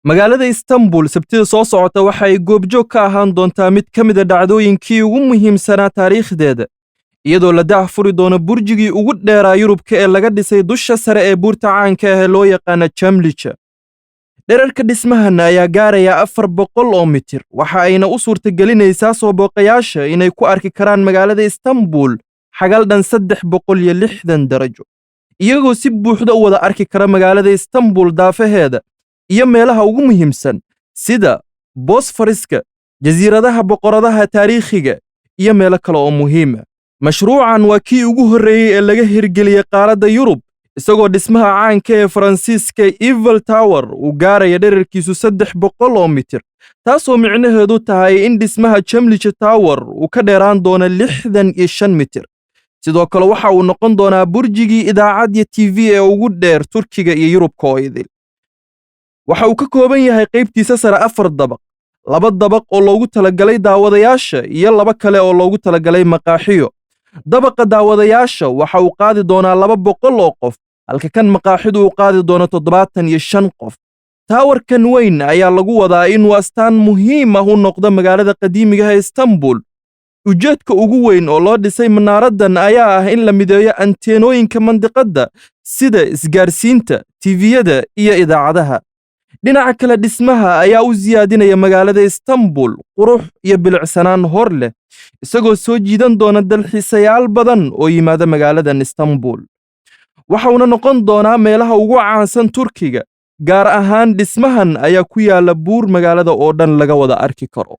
magaalada Istanbul sabtida soo socota waxay goobjoog ka ahaan doontaa mid ka mid ah dhacdooyinkii ugu muhiimsanaa taariikhdeeda iyadoo la daahfuri doono burjigii ugu dheeraa Yurubka ee laga dhisay dusha sare ee buurta caanka ah ee loo yaqaan Chamlicha. dhererka dhismahan ayaa gaaraya 400 oo mitir waxa ayna u suurtagelinaysaa soo booqayaasha inay ku arki karaan magaalada Istanbul xagal dhan 360 darajo iyagoo si buuxda u wada arki kara magaalada Istanbul daafaheeda iyo meelaha ugu muhiimsan sida Bosforiska, jasiiradaha boqoradaha taariikhiga iyo meelo kale oo muhiim ah. mashruucan waa kii ugu horreeyay ee laga hirgeliyay qaaradda Yurub isagoo dhismaha caanka ee Faransiiska Eiffel Tower uu gaaraya dhererkiisu 300 oo mitir taasoo micnaheedu tahay in dhismaha Chamlicha Tower uu ka dheeraan doono 65 mitir. sidoo kale waxa uu noqon doonaa burjigii idaacad iyo TV ee ugu dheer Turkiga iyo Yurubka oo idil. waxa uu ka kooban yahay qaybtiisa sare 4 dabaq, 2 dabaq oo loogu talagalay daawadayaasha iyo 2 kale oo loogu talagalay maqaaxiyo. dabaqa daawadayaasha waxa uu qaadi doonaa 200 oo qof halka kan maqaaxidu uu qaadi doono 75 qof. taawarkan weyn ayaa lagu wadaa inuu astaan muhiim ah u noqdo magaalada qadiimiga ah ee Istanbul. ujeedka ugu weyn oo loo dhisay manaaradan ayaa ah in la mideeyo anteenooyinka mandiqadda sida isgaarsiinta, TV-yada iyo idaacadaha. dhinaca kale dhismaha ayaa u siyaadinaya magaalada Istanbul qurux iyo bilicsanaan hor leh isagoo soo jiidan doona dalxiisayaal badan oo yimaada magaaladan Istanbul. waxauna noqon doonaa meelaha ugu caansan Turkiga gaar ahaan dhismahan ayaa ku yaala buur magaalada oo dhan laga wada arki karo.